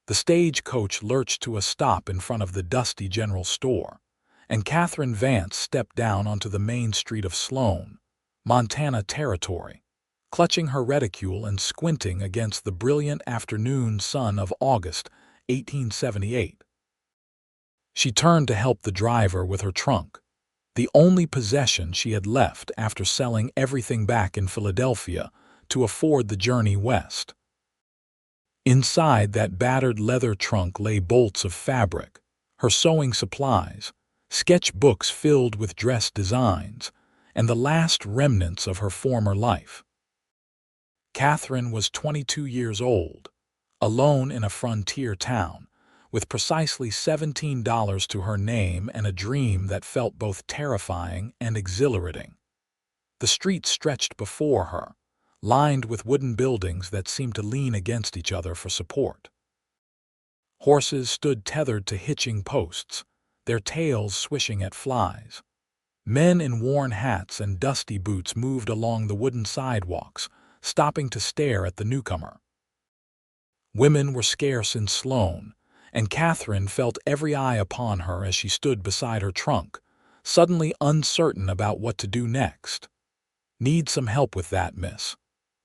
The stagecoach lurched to a stop in front of the dusty general store, and Katherine Vance stepped down onto the main street of Sloan, Montana territory, clutching her reticule and squinting against the brilliant afternoon sun of August 1878. She turned to help the driver with her trunk, the only possession she had left after selling everything back in Philadelphia to afford the journey west. Inside that battered leather trunk lay bolts of fabric, her sewing supplies, sketchbooks filled with dress designs, and the last remnants of her former life. Katherine was 22 years old, alone in a frontier town, with precisely $17 to her name and a dream that felt both terrifying and exhilarating. The street stretched before her, lined with wooden buildings that seemed to lean against each other for support. Horses stood tethered to hitching posts, their tails swishing at flies. Men in worn hats and dusty boots moved along the wooden sidewalks, stopping to stare at the newcomer. Women were scarce in Sloan, and Katherine felt every eye upon her as she stood beside her trunk, suddenly uncertain about what to do next. "Need some help with that, miss?"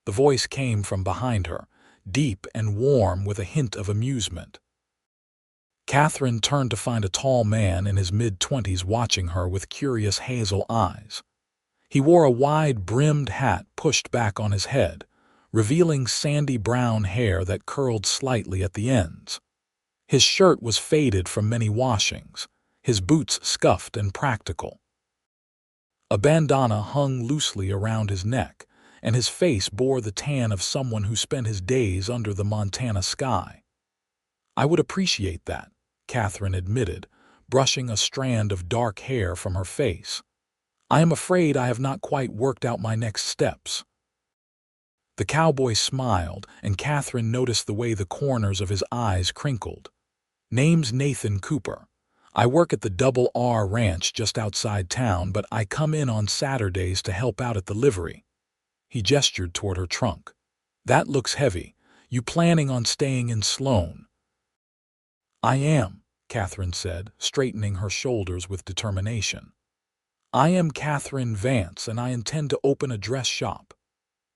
The voice came from behind her, deep and warm with a hint of amusement. Katherine turned to find a tall man in his mid-20s watching her with curious hazel eyes. He wore a wide-brimmed hat pushed back on his head, revealing sandy brown hair that curled slightly at the ends. His shirt was faded from many washings, his boots scuffed and practical. A bandana hung loosely around his neck, and his face bore the tan of someone who spent his days under the Montana sky. "I would appreciate that," Katherine admitted, brushing a strand of dark hair from her face. "I am afraid I have not quite worked out my next steps." The cowboy smiled, and Katherine noticed the way the corners of his eyes crinkled. "Name's Nathan Cooper. I work at the Double R Ranch just outside town, but I come in on Saturdays to help out at the livery." He gestured toward her trunk. "That looks heavy. You planning on staying in Sloan?" "I am," Katherine said, straightening her shoulders with determination. "I am Katherine Vance, and I intend to open a dress shop."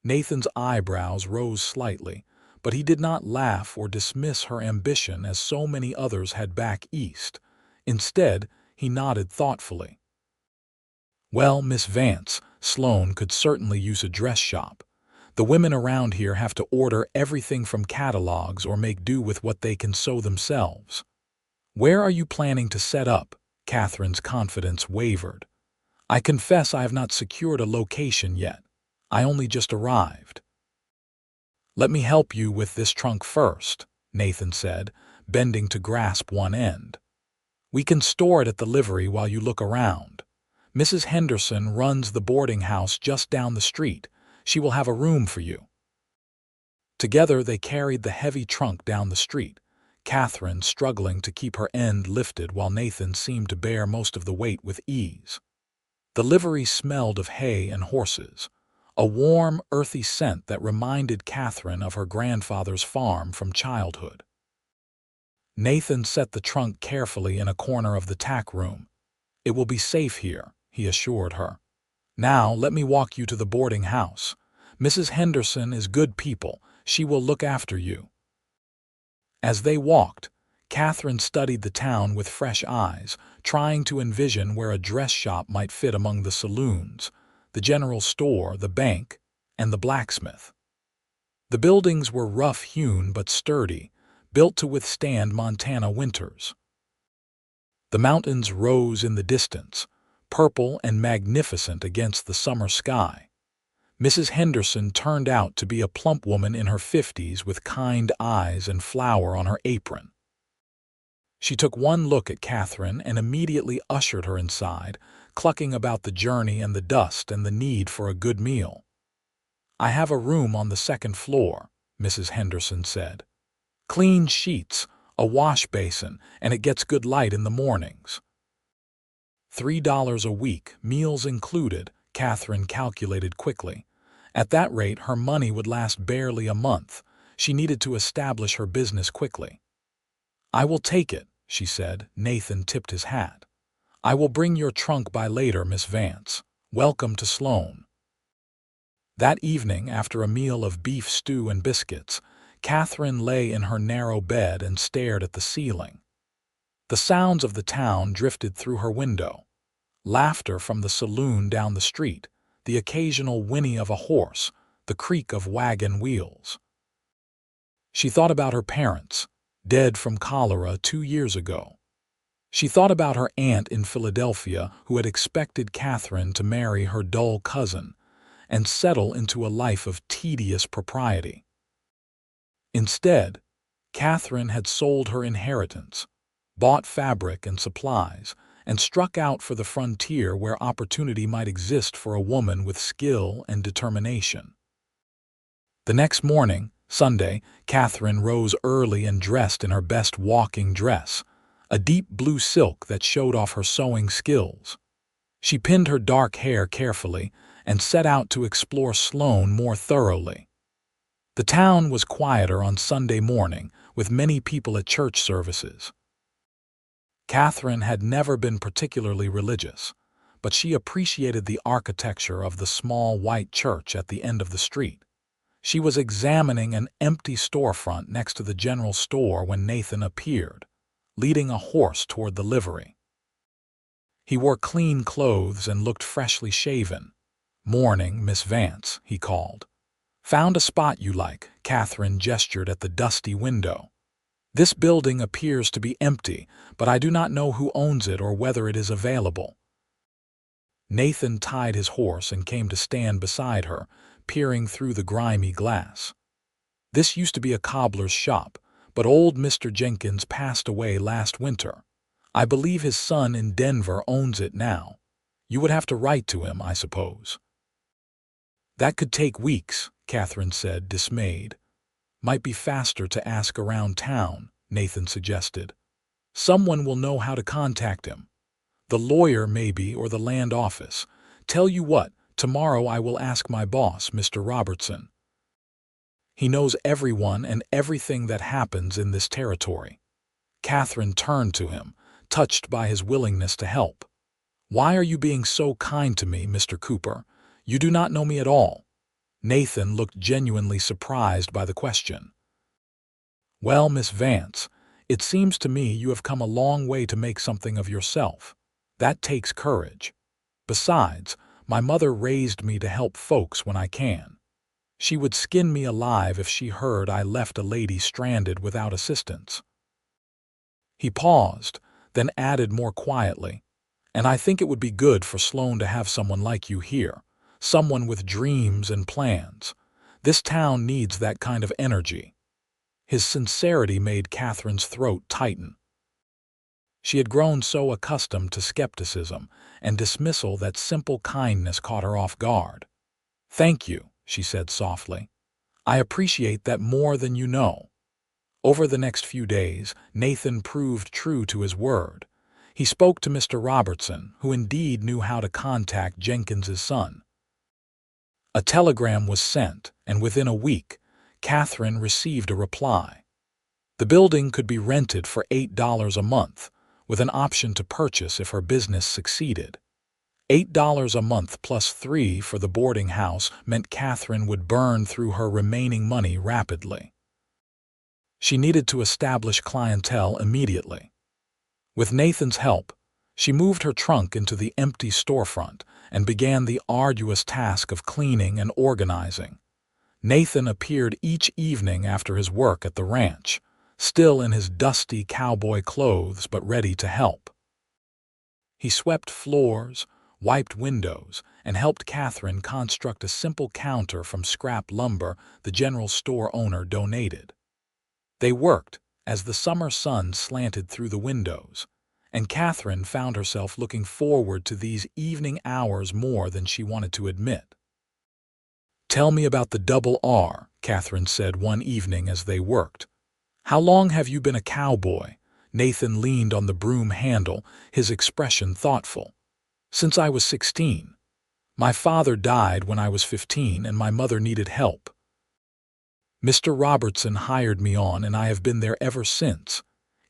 Nathan's eyebrows rose slightly, but he did not laugh or dismiss her ambition as so many others had back east. Instead, he nodded thoughtfully. "Well, Miss Vance, Sloan could certainly use a dress shop. The women around here have to order everything from catalogs or make do with what they can sew themselves." "Where are you planning to set up?" Katherine's confidence wavered. "I confess I have not secured a location yet. I only just arrived." "Let me help you with this trunk first," Nathan said, bending to grasp one end. "We can store it at the livery while you look around. Mrs. Henderson runs the boarding house just down the street. She will have a room for you." Together they carried the heavy trunk down the street, Katherine struggling to keep her end lifted while Nathan seemed to bear most of the weight with ease. The livery smelled of hay and horses, a warm, earthy scent that reminded Katherine of her grandfather's farm from childhood. Nathan set the trunk carefully in a corner of the tack room. "It will be safe here," he assured her. "Now let me walk you to the boarding house. Mrs. Henderson is good people. She will look after you." As they walked, Katherine studied the town with fresh eyes, trying to envision where a dress shop might fit among the saloons, the general store, the bank, and the blacksmith. The buildings were rough-hewn but sturdy, built to withstand Montana winters. The mountains rose in the distance, purple and magnificent against the summer sky. Mrs. Henderson turned out to be a plump woman in her 50s with kind eyes and flour on her apron. She took one look at Katherine and immediately ushered her inside, clucking about the journey and the dust and the need for a good meal. "I have a room on the second floor," Mrs. Henderson said. "Clean sheets, a wash basin, and it gets good light in the mornings." $3 a week, meals included, Katherine calculated quickly. At that rate, her money would last barely a month. She needed to establish her business quickly. "I will take it," she said. Nathan tipped his hat. "I will bring your trunk by later, Miss Vance. Welcome to Sloan." That evening, after a meal of beef stew and biscuits, Katherine lay in her narrow bed and stared at the ceiling. The sounds of the town drifted through her window. Laughter from the saloon down the street, the occasional whinny of a horse, the creak of wagon wheels. She thought about her parents, dead from cholera 2 years ago. She thought about her aunt in Philadelphia who had expected Katherine to marry her dull cousin and settle into a life of tedious propriety. Instead, Katherine had sold her inheritance, bought fabric and supplies, and struck out for the frontier where opportunity might exist for a woman with skill and determination. The next morning, Sunday, Katherine rose early and dressed in her best walking dress, a deep blue silk that showed off her sewing skills. She pinned her dark hair carefully and set out to explore Sloan more thoroughly. The town was quieter on Sunday morning, with many people at church services. Katherine had never been particularly religious, but she appreciated the architecture of the small white church at the end of the street. She was examining an empty storefront next to the general store when Nathan appeared, leading a horse toward the livery. He wore clean clothes and looked freshly shaven. "Morning, Miss Vance," he called. "Found a spot you like?" Katherine gestured at the dusty window. "This building appears to be empty, but I do not know who owns it or whether it is available." Nathan tied his horse and came to stand beside her, peering through the grimy glass. "This used to be a cobbler's shop, but old Mr. Jenkins passed away last winter. I believe his son in Denver owns it now. You would have to write to him, I suppose." "That could take weeks," Katherine said, dismayed. "Might be faster to ask around town," Nathan suggested. "Someone will know how to contact him. The lawyer, maybe, or the land office. Tell you what, tomorrow I will ask my boss, Mr. Robertson. He knows everyone and everything that happens in this territory." Katherine turned to him, touched by his willingness to help. "Why are you being so kind to me, Mr. Cooper? You do not know me at all." Nathan looked genuinely surprised by the question. "Well, Miss Vance, it seems to me you have come a long way to make something of yourself. That takes courage. Besides, my mother raised me to help folks when I can. She would skin me alive if she heard I left a lady stranded without assistance." He paused, then added more quietly, "And I think it would be good for Sloan to have someone like you here, someone with dreams and plans. This town needs that kind of energy." His sincerity made Katherine's throat tighten. She had grown so accustomed to skepticism and dismissal that simple kindness caught her off guard. "Thank you," she said softly. "I appreciate that more than you know." Over the next few days, Nathan proved true to his word. He spoke to Mr. Robertson, who indeed knew how to contact Jenkins's son. A telegram was sent, and within a week, Katherine received a reply. The building could be rented for $8 a month, with an option to purchase if her business succeeded. $8 a month plus $3 for the boarding house meant Katherine would burn through her remaining money rapidly. She needed to establish clientele immediately. With Nathan's help, she moved her trunk into the empty storefront and began the arduous task of cleaning and organizing. Nathan appeared each evening after his work at the ranch, still in his dusty cowboy clothes but ready to help. He swept floors, wiped windows, and helped Katherine construct a simple counter from scrap lumber the general store owner donated. They worked as the summer sun slanted through the windows, and Katherine found herself looking forward to these evening hours more than she wanted to admit. "Tell me about the double R," Katherine said one evening as they worked. "How long have you been a cowboy?" Nathan leaned on the broom handle, his expression thoughtful. "Since I was 16. My father died when I was 15 and my mother needed help. Mr. Robertson hired me on and I have been there ever since.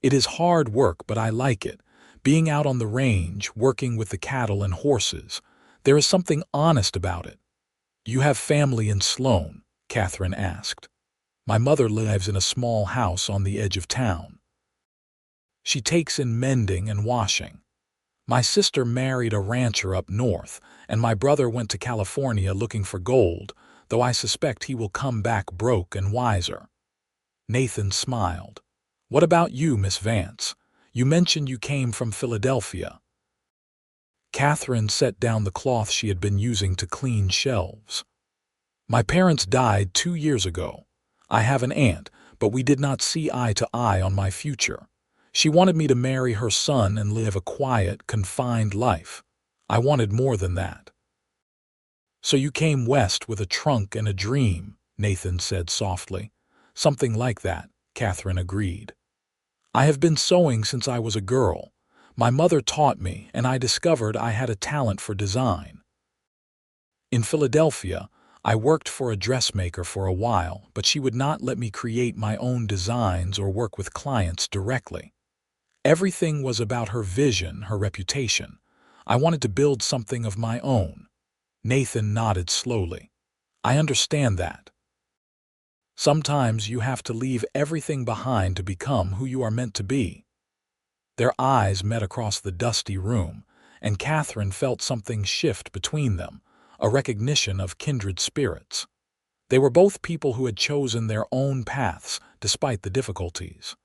It is hard work, but I like it. Being out on the range, working with the cattle and horses. There is something honest about it. You have family in Sloan? Katherine asked. My mother lives in a small house on the edge of town. She takes in mending and washing. My sister married a rancher up north, and my brother went to California looking for gold, though I suspect he will come back broke and wiser. Nathan smiled. What about you, Miss Vance? You mentioned you came from Philadelphia. Katherine set down the cloth she had been using to clean shelves. My parents died 2 years ago. I have an aunt, but we did not see eye to eye on my future. She wanted me to marry her son and live a quiet, confined life. I wanted more than that. So you came west with a trunk and a dream, Nathan said softly. Something like that, Katherine agreed. I have been sewing since I was a girl. My mother taught me, and I discovered I had a talent for design. In Philadelphia, I worked for a dressmaker for a while, but she would not let me create my own designs or work with clients directly. Everything was about her vision, her reputation. I wanted to build something of my own. Nathan nodded slowly. I understand that. Sometimes you have to leave everything behind to become who you are meant to be. Their eyes met across the dusty room, and Katherine felt something shift between them, a recognition of kindred spirits. They were both people who had chosen their own paths despite the difficulties.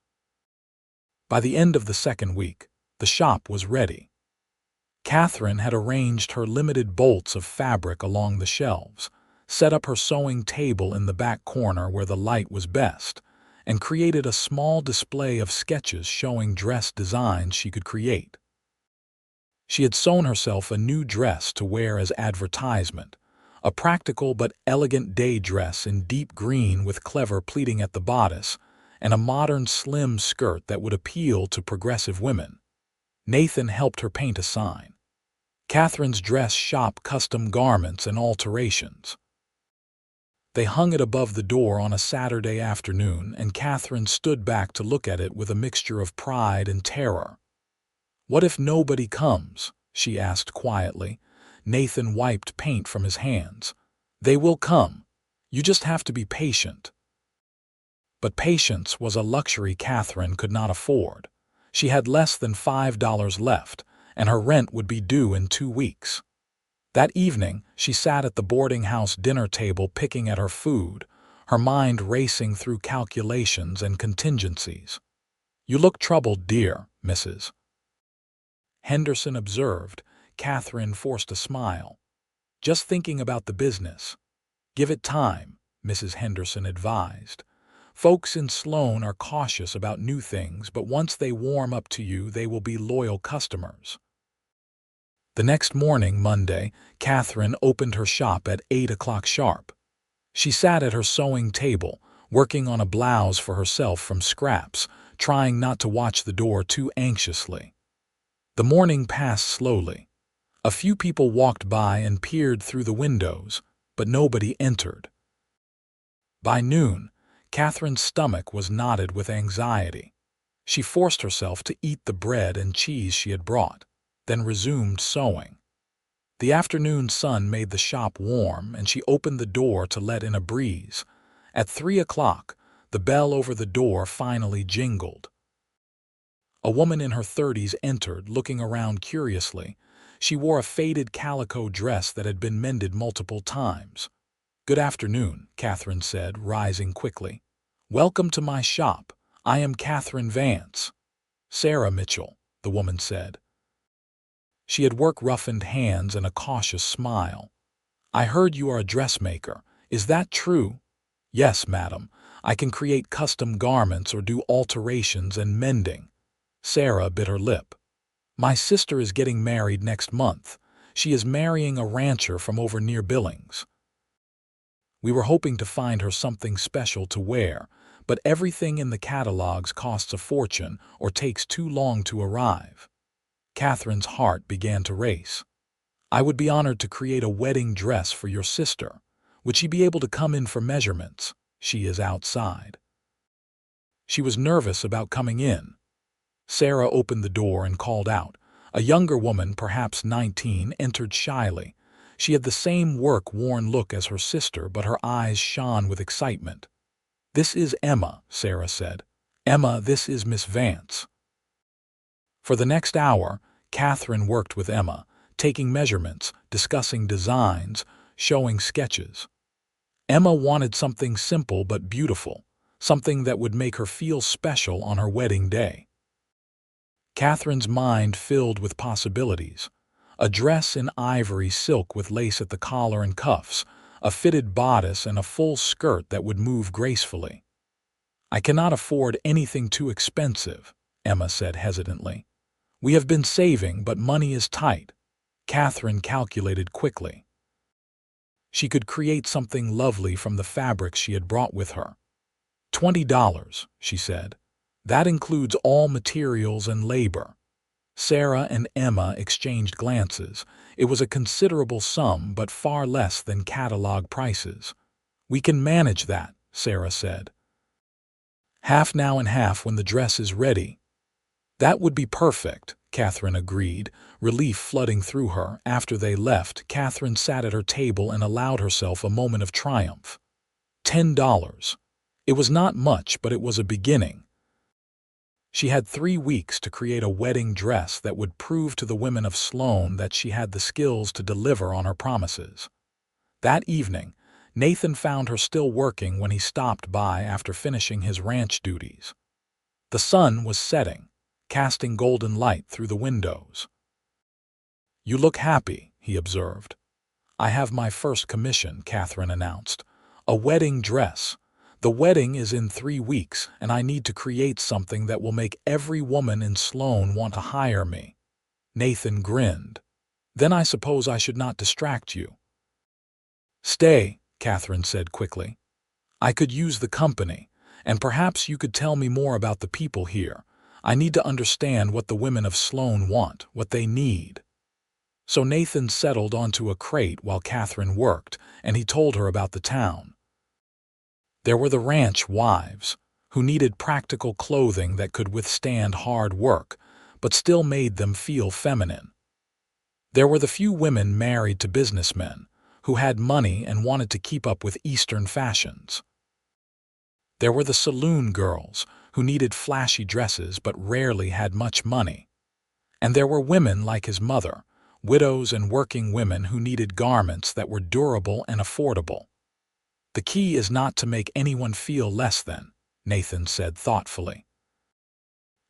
By the end of the second week, the shop was ready. Katherine had arranged her limited bolts of fabric along the shelves, set up her sewing table in the back corner where the light was best, and created a small display of sketches showing dress designs she could create. She had sewn herself a new dress to wear as advertisement, a practical but elegant day dress in deep green with clever pleating at the bodice, and a modern slim skirt that would appeal to progressive women. Nathan helped her paint a sign. Katherine's Dress Shop Custom Garments and Alterations. They hung it above the door on a Saturday afternoon, and Katherine stood back to look at it with a mixture of pride and terror. What if nobody comes? She asked quietly. Nathan wiped paint from his hands. They will come. You just have to be patient. But patience was a luxury Katherine could not afford. She had less than $5 left, and her rent would be due in 2 weeks. That evening, she sat at the boarding house dinner table picking at her food, her mind racing through calculations and contingencies. You look troubled, dear, Mrs. Henderson observed. Katherine forced a smile. Just thinking about the business. Give it time, Mrs. Henderson advised. Folks in Sloan are cautious about new things, but once they warm up to you, they will be loyal customers. The next morning, Monday, Katherine opened her shop at 8 o'clock sharp. She sat at her sewing table, working on a blouse for herself from scraps, trying not to watch the door too anxiously. The morning passed slowly. A few people walked by and peered through the windows, but nobody entered. By noon, Katherine's stomach was knotted with anxiety. She forced herself to eat the bread and cheese she had brought, then resumed sewing. The afternoon sun made the shop warm, and she opened the door to let in a breeze. At 3 o'clock, the bell over the door finally jingled. A woman in her 30s entered, looking around curiously. She wore a faded calico dress that had been mended multiple times. Good afternoon, Katherine said, rising quickly. Welcome to my shop. I am Katherine Vance. Sarah Mitchell, the woman said. She had work-roughened hands and a cautious smile. I heard you are a dressmaker. Is that true? Yes, madam. I can create custom garments or do alterations and mending. Sarah bit her lip. My sister is getting married next month. She is marrying a rancher from over near Billings. We were hoping to find her something special to wear, but everything in the catalogs costs a fortune or takes too long to arrive. Katherine's heart began to race. I would be honored to create a wedding dress for your sister. Would she be able to come in for measurements? She is outside. She was nervous about coming in. Sarah opened the door and called out. A younger woman, perhaps 19, entered shyly. She had the same work-worn look as her sister, but her eyes shone with excitement. "This is Emma," Sarah said. "Emma, this is Miss Vance." For the next hour, Katherine worked with Emma, taking measurements, discussing designs, showing sketches. Emma wanted something simple but beautiful, something that would make her feel special on her wedding day. Katherine's mind filled with possibilities. A dress in ivory silk with lace at the collar and cuffs, a fitted bodice and a full skirt that would move gracefully. "I cannot afford anything too expensive," Emma said hesitantly. "We have been saving, but money is tight." Katherine calculated quickly. She could create something lovely from the fabrics she had brought with her. $20, she said. "That includes all materials and labor." Sarah and Emma exchanged glances. It was a considerable sum, but far less than catalog prices. "We can manage that," Sarah said. "Half now and half when the dress is ready." "That would be perfect," Katherine agreed, relief flooding through her. After they left, Katherine sat at her table and allowed herself a moment of triumph. $10. It was not much, but it was a beginning. She had 3 weeks to create a wedding dress that would prove to the women of Sloan that she had the skills to deliver on her promises. That evening, Nathan found her still working when he stopped by after finishing his ranch duties. The sun was setting, casting golden light through the windows. "You look happy," he observed. "I have my first commission," Katherine announced. "A wedding dress. The wedding is in 3 weeks, and I need to create something that will make every woman in Sloan want to hire me." Nathan grinned. "Then I suppose I should not distract you." "Stay," Katherine said quickly. "I could use the company, and perhaps you could tell me more about the people here. I need to understand what the women of Sloan want, what they need." So Nathan settled onto a crate while Katherine worked, and he told her about the town. There were the ranch wives, who needed practical clothing that could withstand hard work, but still made them feel feminine. There were the few women married to businessmen, who had money and wanted to keep up with Eastern fashions. There were the saloon girls, who needed flashy dresses but rarely had much money. And there were women like his mother, widows and working women who needed garments that were durable and affordable. "The key is not to make anyone feel less than," Nathan said thoughtfully.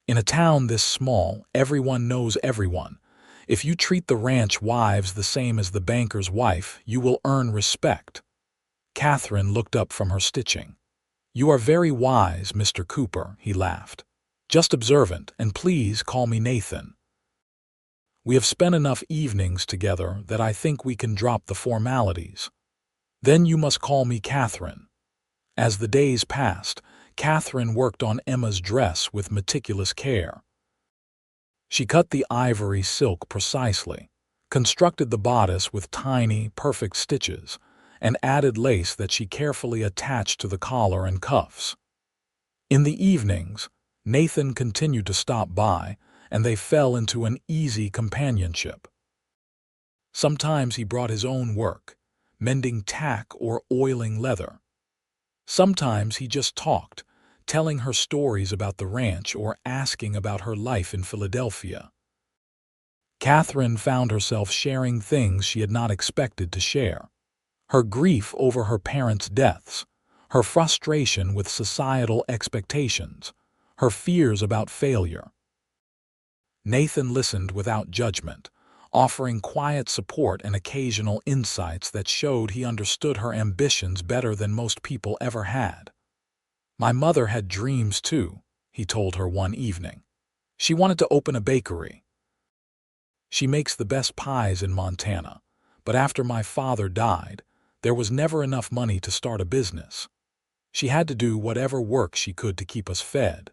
"In a town this small, everyone knows everyone. If you treat the ranch wives the same as the banker's wife, you will earn respect." Katherine looked up from her stitching. "You are very wise, Mr. Cooper," he laughed. "Just observant, and please call me Nathan. We have spent enough evenings together that I think we can drop the formalities. Then you must call me Katherine." As the days passed, Katherine worked on Emma's dress with meticulous care. She cut the ivory silk precisely, constructed the bodice with tiny, perfect stitches, and added lace that she carefully attached to the collar and cuffs. In the evenings, Nathan continued to stop by, and they fell into an easy companionship. Sometimes he brought his own work, mending tack or oiling leather. Sometimes he just talked, telling her stories about the ranch or asking about her life in Philadelphia. Katherine found herself sharing things she had not expected to share. Her grief over her parents' deaths, her frustration with societal expectations, her fears about failure. Nathan listened without judgment, offering quiet support and occasional insights that showed he understood her ambitions better than most people ever had. "My mother had dreams too," he told her one evening. "She wanted to open a bakery. She makes the best pies in Montana, but after my father died, there was never enough money to start a business. She had to do whatever work she could to keep us fed.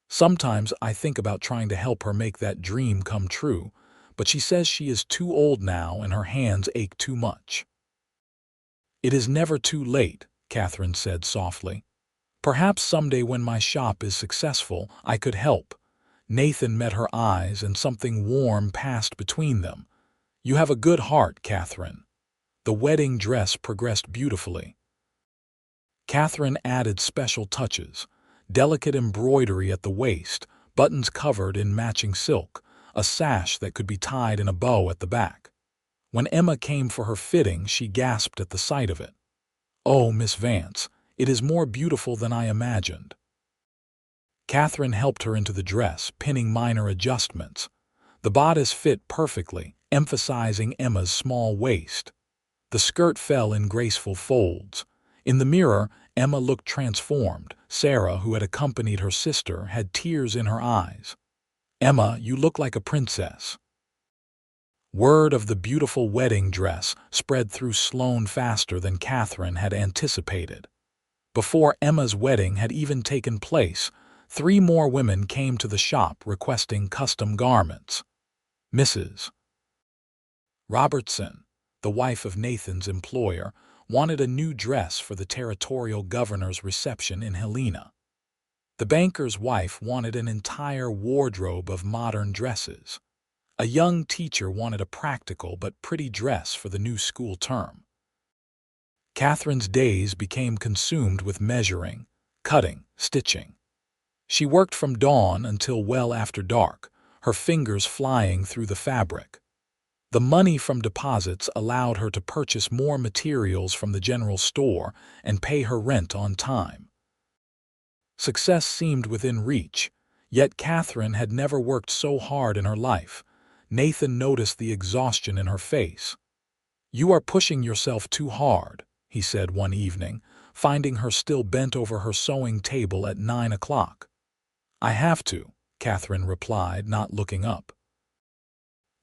Sometimes I think about trying to help her make that dream come true, but she says she is too old now and her hands ache too much." "It is never too late," Katherine said softly. "Perhaps someday when my shop is successful, I could help. Nathan met her eyes and something warm passed between them. "You have a good heart, Katherine." The wedding dress progressed beautifully. Katherine added special touches: delicate embroidery at the waist, buttons covered in matching silk, a sash that could be tied in a bow at the back. When Emma came for her fitting, she gasped at the sight of it. "Oh, Miss Vance, it is more beautiful than I imagined." Katherine helped her into the dress, pinning minor adjustments. The bodice fit perfectly, emphasizing Emma's small waist. The skirt fell in graceful folds. In the mirror, Emma looked transformed. Sarah, who had accompanied her sister, had tears in her eyes. "Emma, you look like a princess." Word of the beautiful wedding dress spread through Sloan faster than Katherine had anticipated. Before Emma's wedding had even taken place, 3 more women came to the shop requesting custom garments. Mrs. Robertson, the wife of Nathan's employer, wanted a new dress for the territorial governor's reception in Helena. The banker's wife wanted an entire wardrobe of modern dresses. A young teacher wanted a practical but pretty dress for the new school term. Katherine's days became consumed with measuring, cutting, stitching. She worked from dawn until well after dark, her fingers flying through the fabric. The money from deposits allowed her to purchase more materials from the general store and pay her rent on time. Success seemed within reach, yet Katherine had never worked so hard in her life. Nathan noticed the exhaustion in her face. "You are pushing yourself too hard," he said one evening, finding her still bent over her sewing table at 9 o'clock. "I have to," Katherine replied, not looking up.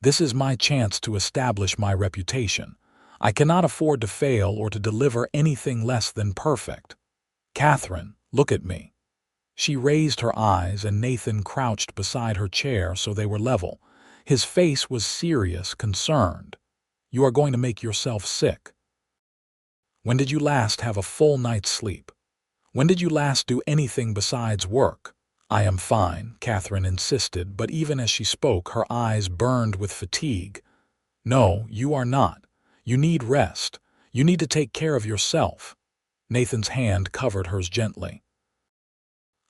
"This is my chance to establish my reputation. I cannot afford to fail or to deliver anything less than perfect. Katherine, look at me." She raised her eyes, and Nathan crouched beside her chair so they were level. His face was serious, concerned. "You are going to make yourself sick. When did you last have a full night's sleep? When did you last do anything besides work?" "I am fine," Katherine insisted, but even as she spoke, her eyes burned with fatigue. "No, you are not. You need rest. You need to take care of yourself." Nathan's hand covered hers gently.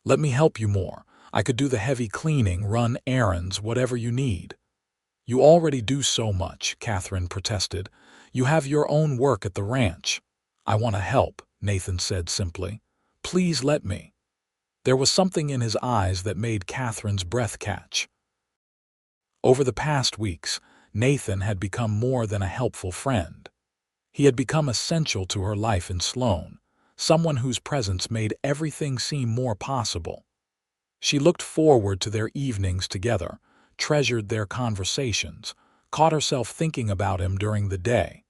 "Let me help you more. I could do the heavy cleaning, run errands, whatever you need." "You already do so much," Katherine protested. "You have your own work at the ranch." "I want to help," Nathan said simply. "Please let me." There was something in his eyes that made Katherine's breath catch. Over the past weeks, Nathan had become more than a helpful friend. He had become essential to her life in Sloan, someone whose presence made everything seem more possible. She looked forward to their evenings together, treasured their conversations, caught herself thinking about him during the day.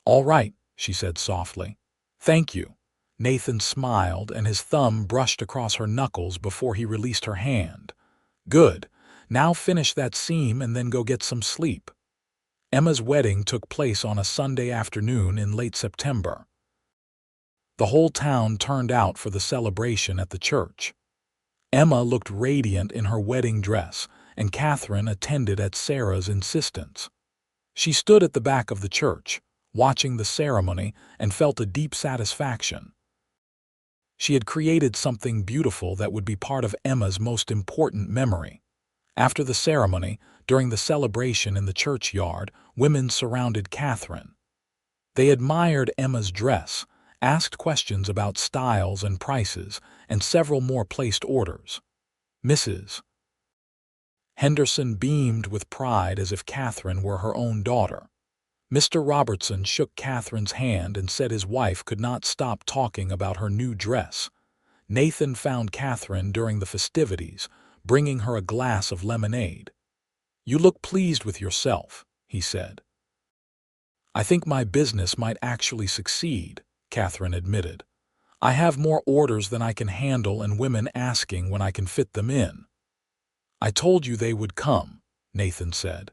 "All right," she said softly. "Thank you." Nathan smiled, and his thumb brushed across her knuckles before he released her hand. "Good. Now finish that seam and then go get some sleep." Emma's wedding took place on a Sunday afternoon in late September. The whole town turned out for the celebration at the church. Emma looked radiant in her wedding dress, and Katherine attended at Sarah's insistence. She stood at the back of the church, watching the ceremony, and felt a deep satisfaction. She had created something beautiful that would be part of Emma's most important memory. After the ceremony, during the celebration in the churchyard, women surrounded Katherine. They admired Emma's dress, asked questions about styles and prices, and several more placed orders. Mrs. Henderson beamed with pride as if Katherine were her own daughter. Mr. Robertson shook Katherine's hand and said his wife could not stop talking about her new dress. Nathan found Katherine during the festivities, bringing her a glass of lemonade. "You look pleased with yourself," he said. "I think my business might actually succeed," Katherine admitted. "I have more orders than I can handle and women asking when I can fit them in." "I told you they would come," Nathan said.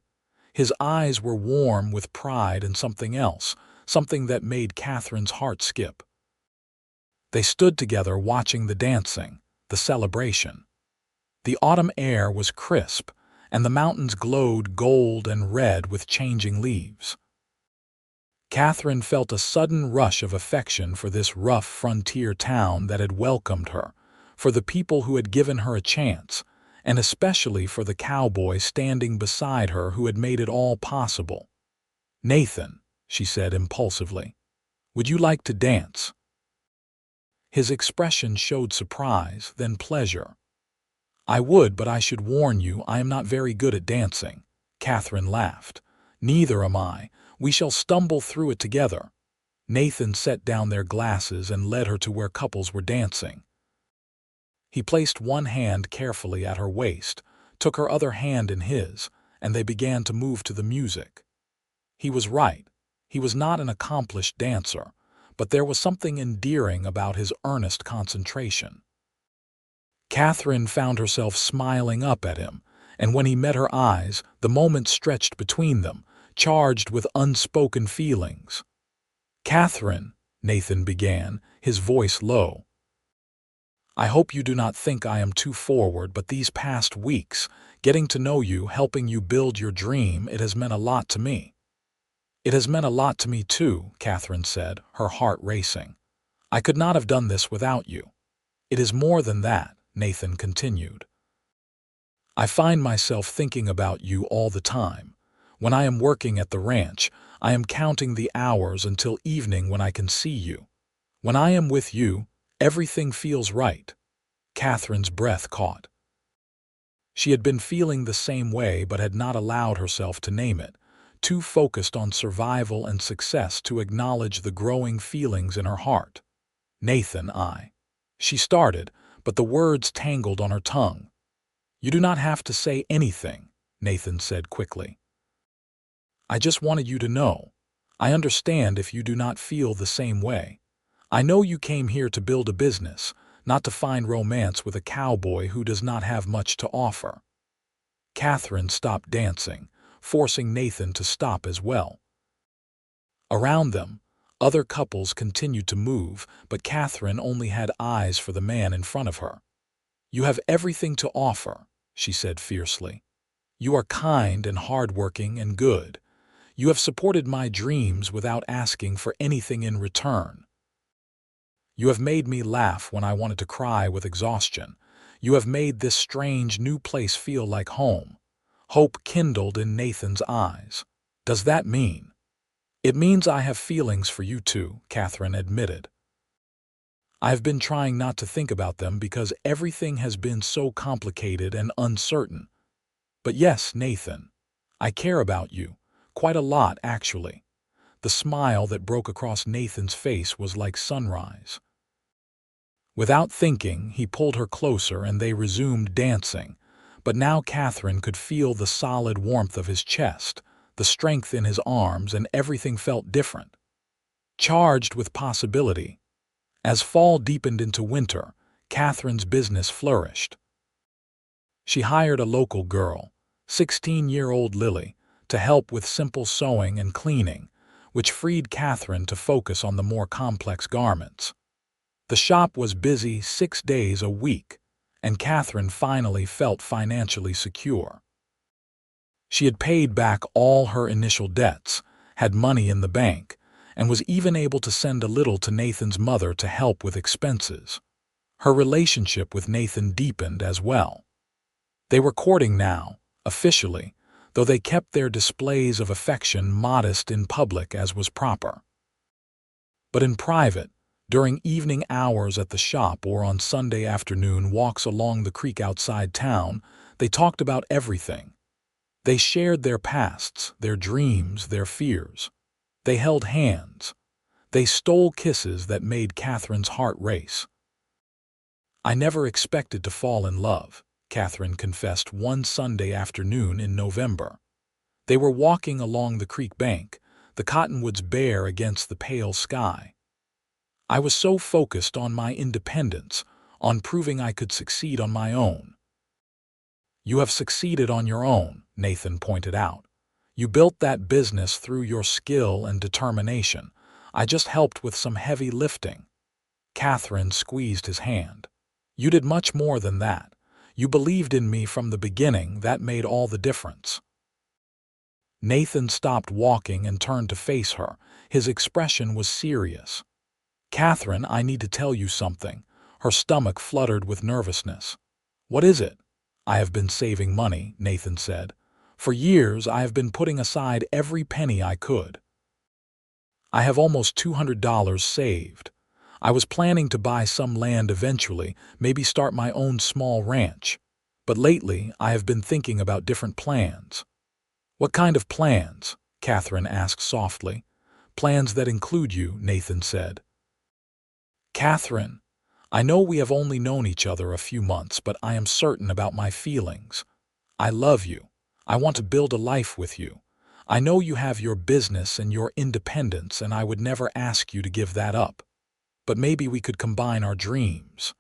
His eyes were warm with pride and something else, something that made Katherine's heart skip. They stood together watching the dancing, the celebration. The autumn air was crisp, and the mountains glowed gold and red with changing leaves. Katherine felt a sudden rush of affection for this rough frontier town that had welcomed her, for the people who had given her a chance, and especially for the cowboy standing beside her who had made it all possible. "Nathan," she said impulsively, "would you like to dance?" His expression showed surprise, then pleasure. "I would, but I should warn you I am not very good at dancing." Katherine laughed. "Neither am I. We shall stumble through it together." Nathan set down their glasses and led her to where couples were dancing. He placed one hand carefully at her waist, took her other hand in his, and they began to move to the music. He was right. He was not an accomplished dancer, but there was something endearing about his earnest concentration. Katherine found herself smiling up at him, and when he met her eyes, the moment stretched between them, charged with unspoken feelings. "Katherine," Nathan began, his voice low, "I hope you do not think I am too forward, but these past weeks, getting to know you, helping you build your dream, it has meant a lot to me." "It has meant a lot to me too," Katherine said, her heart racing. "I could not have done this without you." "It is more than that," Nathan continued. "I find myself thinking about you all the time. When I am working at the ranch, I am counting the hours until evening when I can see you. When I am with you, everything feels right." Katherine's breath caught. She had been feeling the same way but had not allowed herself to name it, too focused on survival and success to acknowledge the growing feelings in her heart. "Nathan, She started, but the words tangled on her tongue. "You do not have to say anything," Nathan said quickly. "I just wanted you to know. I understand if you do not feel the same way. I know you came here to build a business, not to find romance with a cowboy who does not have much to offer." Katherine stopped dancing, forcing Nathan to stop as well. Around them, other couples continued to move, but Katherine only had eyes for the man in front of her. "You have everything to offer," she said fiercely. "You are kind and hardworking and good. You have supported my dreams without asking for anything in return. You have made me laugh when I wanted to cry with exhaustion. You have made this strange new place feel like home." Hope kindled in Nathan's eyes. "Does that mean?" "It means I have feelings for you too," Katherine admitted. "I have been trying not to think about them because everything has been so complicated and uncertain. But yes, Nathan, I care about you, quite a lot actually." The smile that broke across Nathan's face was like sunrise. Without thinking, he pulled her closer and they resumed dancing, but now Katherine could feel the solid warmth of his chest, the strength in his arms, and everything felt different, charged with possibility. As fall deepened into winter, Katherine's business flourished. She hired a local girl, 16-year-old Lily, to help with simple sewing and cleaning, which freed Katherine to focus on the more complex garments. The shop was busy 6 days a week, and Katherine finally felt financially secure. She had paid back all her initial debts, had money in the bank, and was even able to send a little to Nathan's mother to help with expenses. Her relationship with Nathan deepened as well. They were courting now, officially, though they kept their displays of affection modest in public as was proper. But in private, during evening hours at the shop or on Sunday afternoon walks along the creek outside town, they talked about everything. They shared their pasts, their dreams, their fears. They held hands. They stole kisses that made Katherine's heart race. "I never expected to fall in love," Katherine confessed one Sunday afternoon in November. They were walking along the creek bank, the cottonwoods bare against the pale sky. "I was so focused on my independence, on proving I could succeed on my own." "You have succeeded on your own," Nathan pointed out. "You built that business through your skill and determination. I just helped with some heavy lifting." Katherine squeezed his hand. "You did much more than that. You believed in me from the beginning. That made all the difference." Nathan stopped walking and turned to face her. His expression was serious. "Katherine, I need to tell you something." Her stomach fluttered with nervousness. "What is it?" "I have been saving money," Nathan said. "For years I have been putting aside every penny I could. I have almost $200 saved. I was planning to buy some land eventually, maybe start my own small ranch. But lately I have been thinking about different plans." "What kind of plans?" Katherine asked softly. "Plans that include you," Nathan said. "Katherine, I know we have only known each other a few months, but I am certain about my feelings. I love you. I want to build a life with you. I know you have your business and your independence, and I would never ask you to give that up. But maybe we could combine our dreams.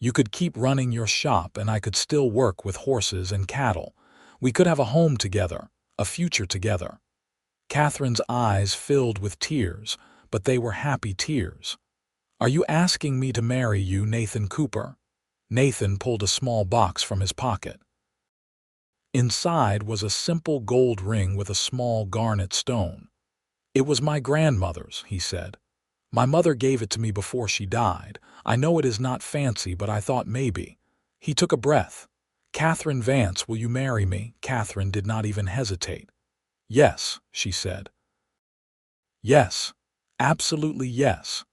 You could keep running your shop, and I could still work with horses and cattle. We could have a home together, a future together." Katherine's eyes filled with tears, but they were happy tears. "Are you asking me to marry you, Nathan Cooper?" Nathan pulled a small box from his pocket. Inside was a simple gold ring with a small garnet stone. "It was my grandmother's," he said. "My mother gave it to me before she died. I know it is not fancy, but I thought maybe." He took a breath. "Katherine Vance, will you marry me?" Katherine did not even hesitate. "Yes," she said. "Yes, absolutely yes."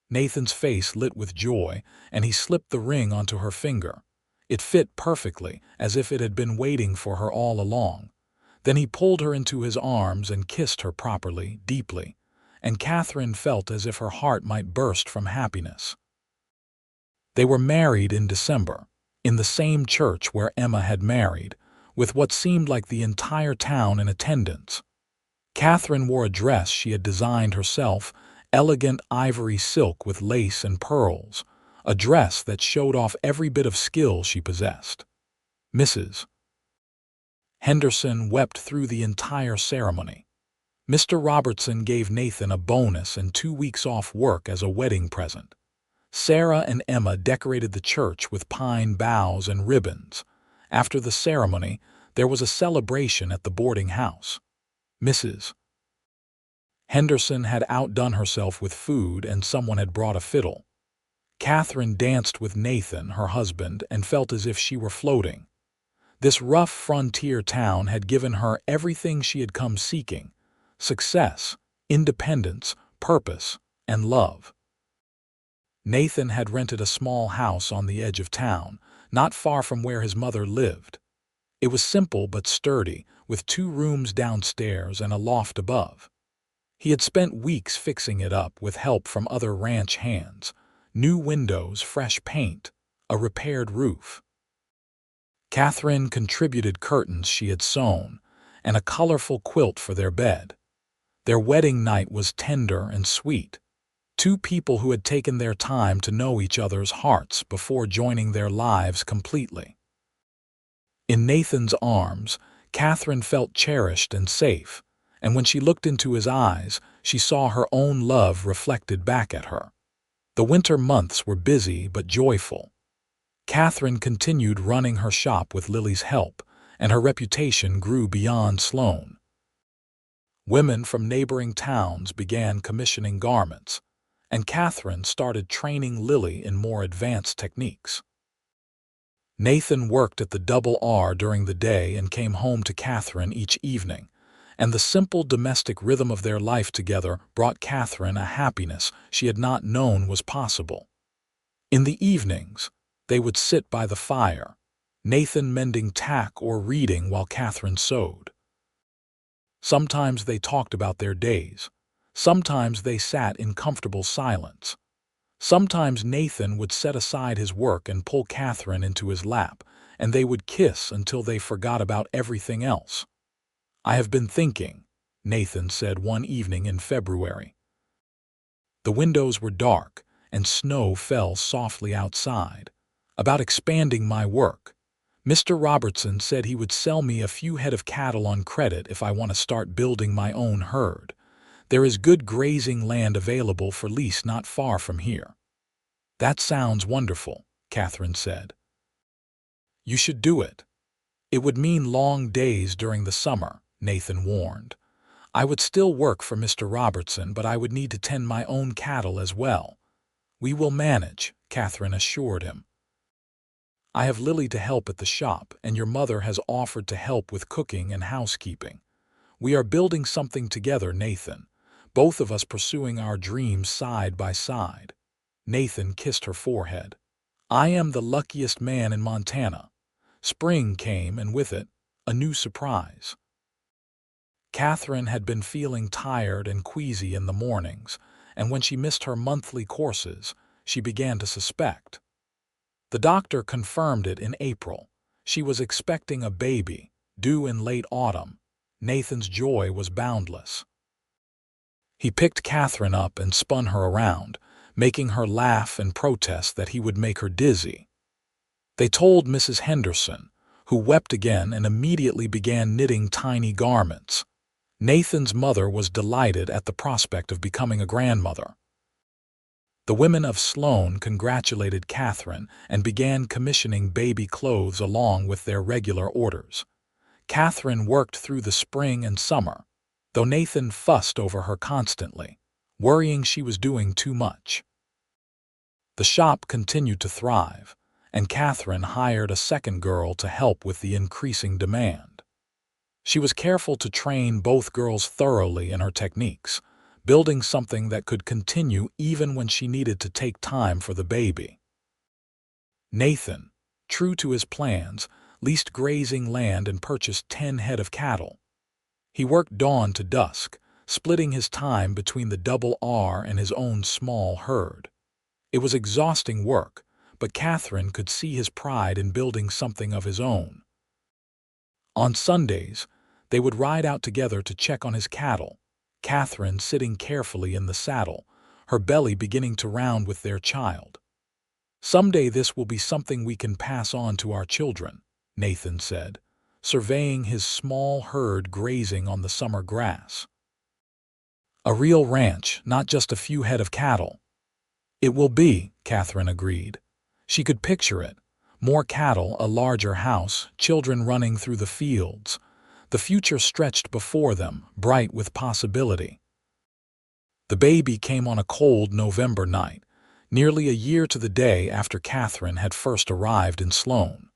Nathan's face lit with joy, and he slipped the ring onto her finger. It fit perfectly, as if it had been waiting for her all along. Then he pulled her into his arms and kissed her properly, deeply, and Katherine felt as if her heart might burst from happiness. They were married in December, in the same church where Emma had married, with what seemed like the entire town in attendance. Katherine wore a dress she had designed herself, elegant ivory silk with lace and pearls, a dress that showed off every bit of skill she possessed. Mrs. Henderson wept through the entire ceremony. Mr. Robertson gave Nathan a bonus and 2 weeks off work as a wedding present. Sarah and Emma decorated the church with pine boughs and ribbons. After the ceremony, there was a celebration at the boarding house. Mrs. Henderson had outdone herself with food, and someone had brought a fiddle. Katherine danced with Nathan, her husband, and felt as if she were floating. This rough frontier town had given her everything she had come seeking: success, independence, purpose, and love. Nathan had rented a small house on the edge of town, not far from where his mother lived. It was simple but sturdy, with 2 rooms downstairs and a loft above. He had spent weeks fixing it up with help from other ranch hands: new windows, fresh paint, a repaired roof. Katherine contributed curtains she had sewn, and a colorful quilt for their bed. Their wedding night was tender and sweet. 2 people who had taken their time to know each other's hearts before joining their lives completely. In Nathan's arms, Katherine felt cherished and safe, and when she looked into his eyes, she saw her own love reflected back at her. The winter months were busy but joyful. Katherine continued running her shop with Lily's help, and her reputation grew beyond Sloan. Women from neighboring towns began commissioning garments, and Katherine started training Lily in more advanced techniques. Nathan worked at the Double R during the day and came home to Katherine each evening, and the simple domestic rhythm of their life together brought Katherine a happiness she had not known was possible. In the evenings, they would sit by the fire, Nathan mending tack or reading while Katherine sewed. Sometimes they talked about their days. Sometimes they sat in comfortable silence. Sometimes Nathan would set aside his work and pull Katherine into his lap, and they would kiss until they forgot about everything else. "I have been thinking," Nathan said one evening in February. The windows were dark, and snow fell softly outside. "About expanding my work. Mr. Robertson said he would sell me a few head of cattle on credit if I want to start building my own herd. There is good grazing land available for lease not far from here." "That sounds wonderful," Katherine said. You should do it. It would mean long days during the summer, Nathan warned. I would still work for Mr. Robertson, but I would need to tend my own cattle as well. We will manage, Katherine assured him. I have Lily to help at the shop, and your mother has offered to help with cooking and housekeeping. We are building something together, Nathan, both of us pursuing our dreams side by side. Nathan kissed her forehead. I am the luckiest man in Montana. Spring came, and with it, a new surprise. Katherine had been feeling tired and queasy in the mornings, and when she missed her monthly courses, she began to suspect. The doctor confirmed it in April. She was expecting a baby, due in late autumn. Nathan's joy was boundless. He picked Katherine up and spun her around, making her laugh and protest that he would make her dizzy. They told Mrs. Henderson, who wept again and immediately began knitting tiny garments. Nathan's mother was delighted at the prospect of becoming a grandmother. The women of Sloan congratulated Katherine and began commissioning baby clothes along with their regular orders. Katherine worked through the spring and summer, though Nathan fussed over her constantly, worrying she was doing too much. The shop continued to thrive, and Katherine hired a second girl to help with the increasing demand. She was careful to train both girls thoroughly in her techniques, building something that could continue even when she needed to take time for the baby. Nathan, true to his plans, leased grazing land and purchased 10 head of cattle. He worked dawn to dusk, splitting his time between the Double R and his own small herd. It was exhausting work, but Katherine could see his pride in building something of his own. On Sundays, they would ride out together to check on his cattle, Katherine sitting carefully in the saddle, her belly beginning to round with their child. Someday this will be something we can pass on to our children, Nathan said, surveying his small herd grazing on the summer grass. A real ranch, not just a few head of cattle. It will be, Katherine agreed. She could picture it. More cattle, a larger house, children running through the fields. The future stretched before them, bright with possibility. The baby came on a cold November night, nearly a year to the day after Katherine had first arrived in Sloan.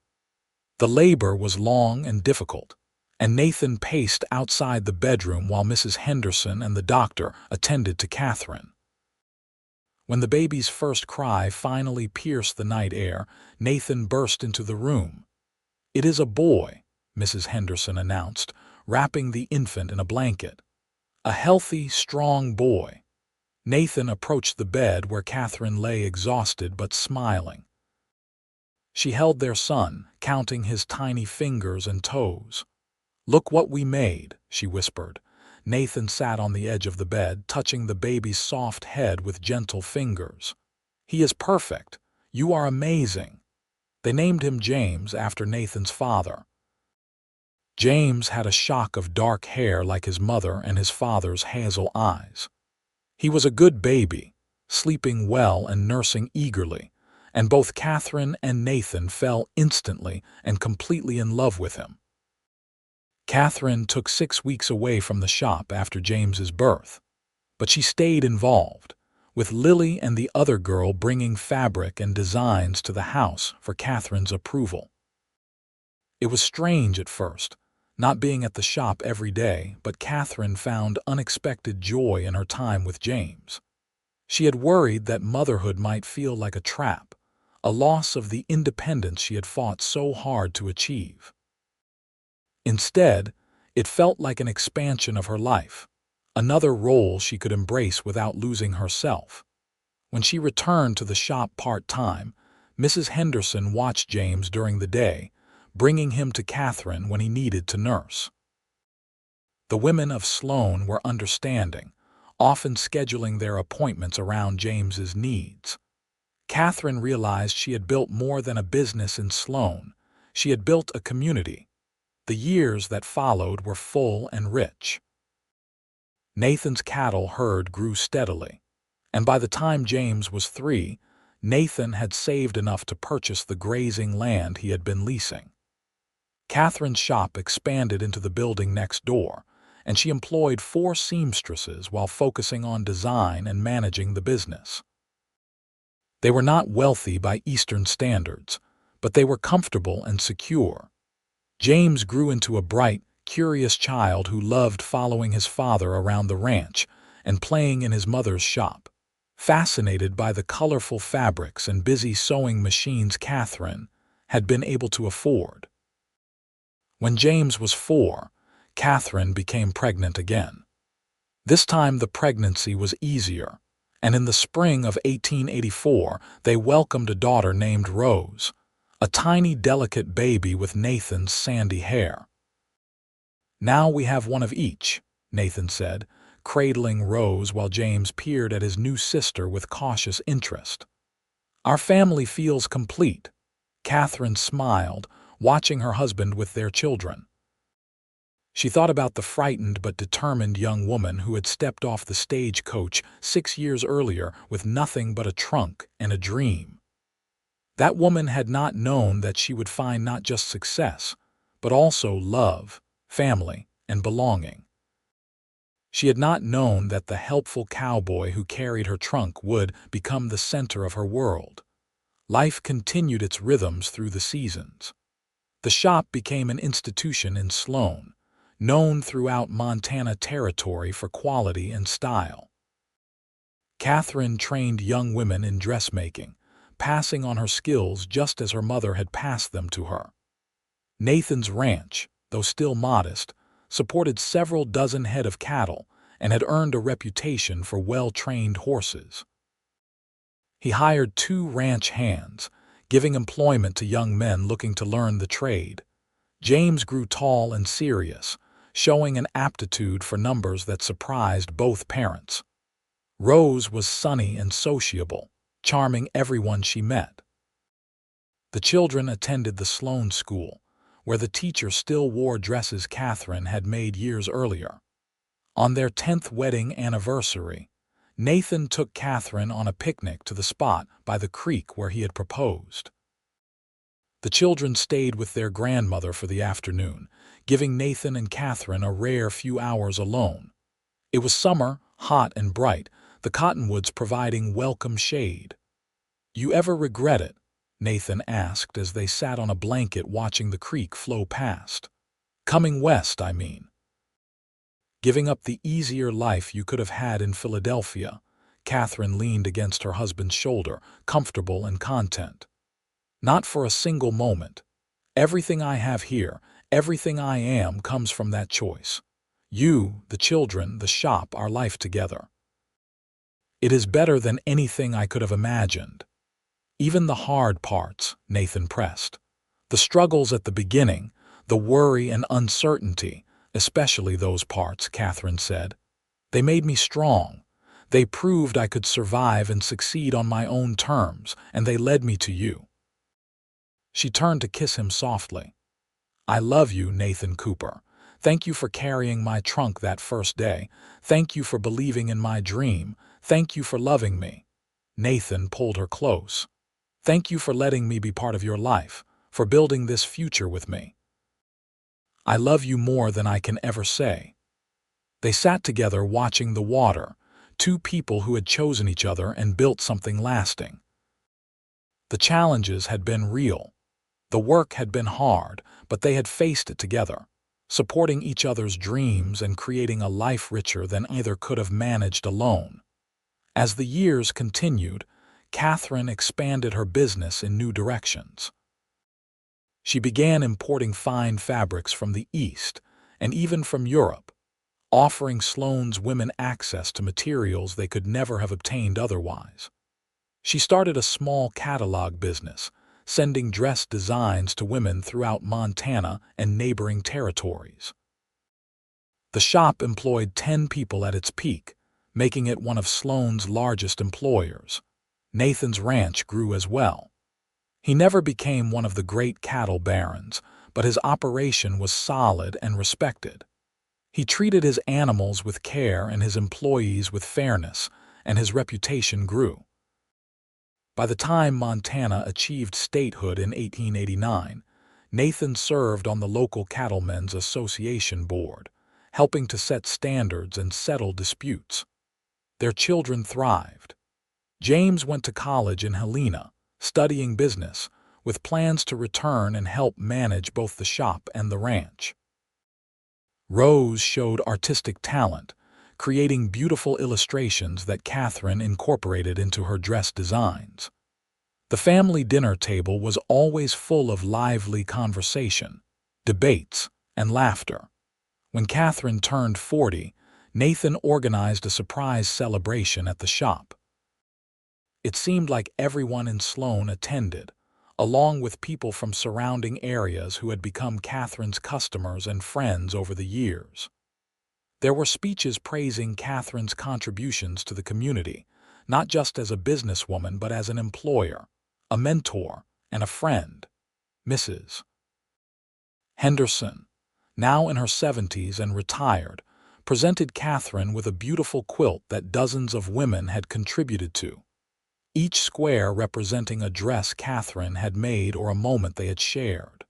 The labor was long and difficult, and Nathan paced outside the bedroom while Mrs. Henderson and the doctor attended to Katherine. When the baby's first cry finally pierced the night air, Nathan burst into the room. "It is a boy," Mrs. Henderson announced, wrapping the infant in a blanket. "A healthy, strong boy." Nathan approached the bed where Katherine lay exhausted but smiling. She held their son, counting his tiny fingers and toes. "Look what we made," she whispered. Nathan sat on the edge of the bed, touching the baby's soft head with gentle fingers. "He is perfect. You are amazing." They named him James after Nathan's father. James had a shock of dark hair like his mother and his father's hazel eyes. He was a good baby, sleeping well and nursing eagerly, and both Katherine and Nathan fell instantly and completely in love with him. Katherine took 6 weeks away from the shop after James's birth, but she stayed involved, with Lily and the other girl bringing fabric and designs to the house for Katherine's approval. It was strange at first, not being at the shop every day, but Katherine found unexpected joy in her time with James. She had worried that motherhood might feel like a trap, a loss of the independence she had fought so hard to achieve. Instead, it felt like an expansion of her life, another role she could embrace without losing herself. When she returned to the shop part-time, Mrs. Henderson watched James during the day, bringing him to Katherine when he needed to nurse. The women of Sloan were understanding, often scheduling their appointments around James's needs. Katherine realized she had built more than a business in Sloan. She had built a community. The years that followed were full and rich. Nathan's cattle herd grew steadily, and by the time James was 3, Nathan had saved enough to purchase the grazing land he had been leasing. Katherine's shop expanded into the building next door, and she employed 4 seamstresses while focusing on design and managing the business. They were not wealthy by Eastern standards, but they were comfortable and secure. James grew into a bright, curious child who loved following his father around the ranch and playing in his mother's shop. Fascinated by the colorful fabrics and busy sewing machines Katherine had been able to afford. When James was 4, Katherine became pregnant again. This time the pregnancy was easier, and in the spring of 1884 they welcomed a daughter named Rose, a tiny delicate baby with Nathan's sandy hair. "Now we have one of each," Nathan said, cradling Rose while James peered at his new sister with cautious interest. "Our family feels complete." Katherine smiled, watching her husband with their children. She thought about the frightened but determined young woman who had stepped off the stagecoach 6 years earlier with nothing but a trunk and a dream. That woman had not known that she would find not just success, but also love, family, and belonging. She had not known that the helpful cowboy who carried her trunk would become the center of her world. Life continued its rhythms through the seasons. The shop became an institution in Sloan, known throughout Montana territory for quality and style. Katherine trained young women in dressmaking, passing on her skills just as her mother had passed them to her. Nathan's ranch, though still modest, supported several dozen head of cattle and had earned a reputation for well-trained horses. He hired 2 ranch hands, giving employment to young men looking to learn the trade. James grew tall and serious, showing an aptitude for numbers that surprised both parents. Rose was sunny and sociable, charming everyone she met. The children attended the Sloan school, where the teacher still wore dresses Katherine had made years earlier. On their 10th wedding anniversary, Nathan took Katherine on a picnic to the spot by the creek where he had proposed. The children stayed with their grandmother for the afternoon, giving Nathan and Katherine a rare few hours alone. It was summer, hot and bright, the cottonwoods providing welcome shade. "You ever regret it?" Nathan asked as they sat on a blanket watching the creek flow past. "Coming west, I mean." "Giving up the easier life you could have had in Philadelphia." Katherine leaned against her husband's shoulder, comfortable and content. "Not for a single moment. Everything I have here, everything I am, comes from that choice. You, the children, the shop, our life together. It is better than anything I could have imagined." "Even the hard parts," Nathan pressed. "The struggles at the beginning, the worry and uncertainty, especially those parts," Katherine said. "They made me strong. They proved I could survive and succeed on my own terms, and they led me to you." She turned to kiss him softly. "I love you, Nathan Cooper. Thank you for carrying my trunk that first day. Thank you for believing in my dream. Thank you for loving me." Nathan pulled her close. "Thank you for letting me be part of your life, for building this future with me. I love you more than I can ever say." They sat together watching the water, 2 people who had chosen each other and built something lasting. The challenges had been real. The work had been hard, but they had faced it together, supporting each other's dreams and creating a life richer than either could have managed alone. As the years continued, Katherine expanded her business in new directions. She began importing fine fabrics from the East and even from Europe, offering Sloan's women access to materials they could never have obtained otherwise. She started a small catalog business, sending dress designs to women throughout Montana and neighboring territories. The shop employed 10 people at its peak, making it one of Sloan's largest employers. Nathan's ranch grew as well. He never became one of the great cattle barons, but his operation was solid and respected. He treated his animals with care and his employees with fairness, and his reputation grew. By the time Montana achieved statehood in 1889, Nathan served on the local Cattlemen's Association board, helping to set standards and settle disputes. Their children thrived. James went to college in Helena, studying business, with plans to return and help manage both the shop and the ranch. Rose showed artistic talent, creating beautiful illustrations that Katherine incorporated into her dress designs. The family dinner table was always full of lively conversation, debates, and laughter. When Katherine turned 40, Nathan organized a surprise celebration at the shop. It seemed like everyone in Sloan attended, along with people from surrounding areas who had become Katherine's customers and friends over the years. There were speeches praising Katherine's contributions to the community, not just as a businesswoman but as an employer, a mentor, and a friend. Mrs. Henderson, now in her 70s and retired, presented Katherine with a beautiful quilt that dozens of women had contributed to, each square representing a dress Katherine had made or a moment they had shared.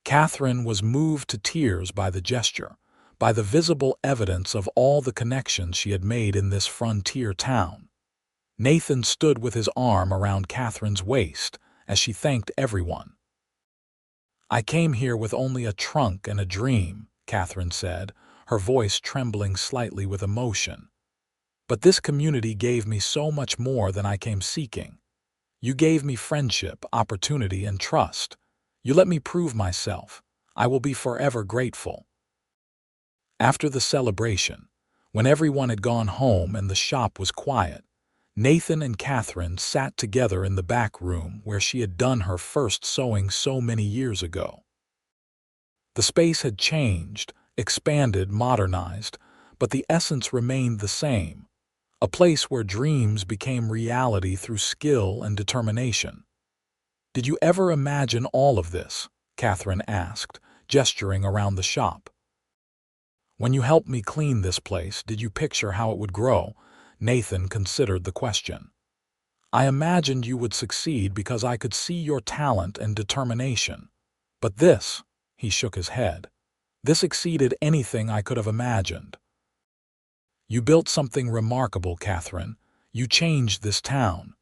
Katherine was moved to tears by the gesture, by the visible evidence of all the connections she had made in this frontier town. Nathan stood with his arm around Katherine's waist as she thanked everyone. "I came here with only a trunk and a dream," Katherine said, her voice trembling slightly with emotion. "But this community gave me so much more than I came seeking. You gave me friendship, opportunity, and trust. You let me prove myself. I will be forever grateful." After the celebration, when everyone had gone home and the shop was quiet, Nathan and Katherine sat together in the back room where she had done her first sewing so many years ago. The space had changed, expanded, modernized, but the essence remained the same, a place where dreams became reality through skill and determination. "Did you ever imagine all of this?" Katherine asked, gesturing around the shop. "When you helped me clean this place, did you picture how it would grow?" Nathan considered the question. "I imagined you would succeed because I could see your talent and determination. But this," he shook his head, "this exceeded anything I could have imagined." "You built something remarkable, Katherine. You changed this town."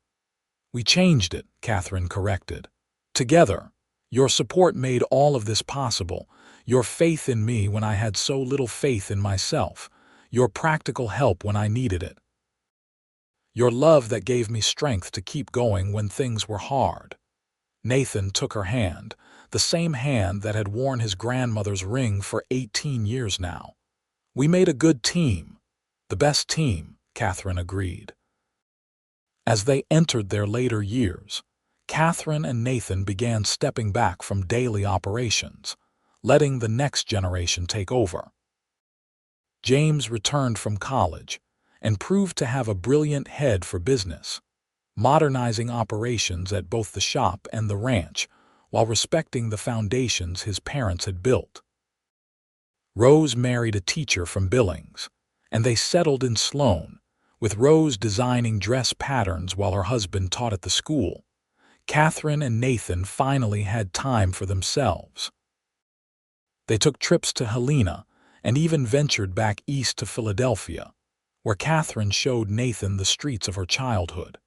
"We changed it," Katherine corrected. "Together. Your support made all of this possible. Your faith in me when I had so little faith in myself. Your practical help when I needed it. Your love that gave me strength to keep going when things were hard." Nathan took her hand, the same hand that had worn his grandmother's ring for 18 years now. "We made a good team. The best team," Katherine agreed. As they entered their later years, Katherine and Nathan began stepping back from daily operations, letting the next generation take over. James returned from college and proved to have a brilliant head for business, modernizing operations at both the shop and the ranch while respecting the foundations his parents had built. Rose married a teacher from Billings, and they settled in Sloan, with Rose designing dress patterns while her husband taught at the school. Katherine and Nathan finally had time for themselves. They took trips to Helena and even ventured back east to Philadelphia, where Katherine showed Nathan the streets of her childhood.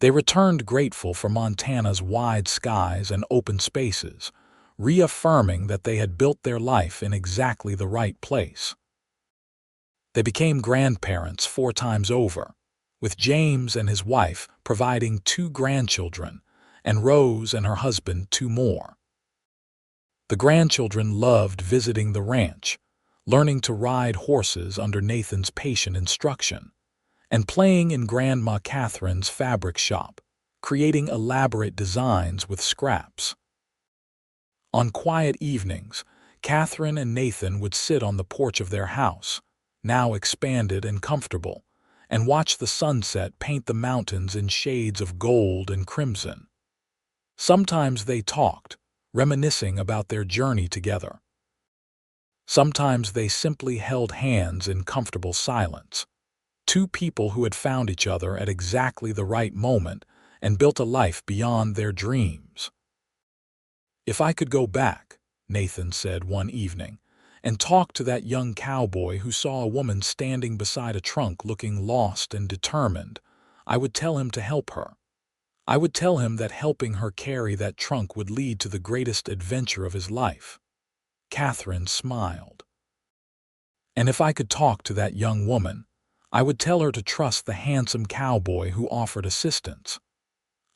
They returned grateful for Montana's wide skies and open spaces, reaffirming that they had built their life in exactly the right place. They became grandparents 4 times over, with James and his wife providing 2 grandchildren, and Rose and her husband 2 more. The grandchildren loved visiting the ranch, learning to ride horses under Nathan's patient instruction, and playing in Grandma Katherine's fabric shop, creating elaborate designs with scraps. On quiet evenings, Katherine and Nathan would sit on the porch of their house, now expanded and comfortable, and watch the sunset paint the mountains in shades of gold and crimson. Sometimes they talked, reminiscing about their journey together. Sometimes they simply held hands in comfortable silence, 2 people who had found each other at exactly the right moment and built a life beyond their dreams. "If I could go back," Nathan said one evening, "and talk to that young cowboy who saw a woman standing beside a trunk looking lost and determined, I would tell him to help her. I would tell him that helping her carry that trunk would lead to the greatest adventure of his life." Katherine smiled. "And if I could talk to that young woman, I would tell her to trust the handsome cowboy who offered assistance.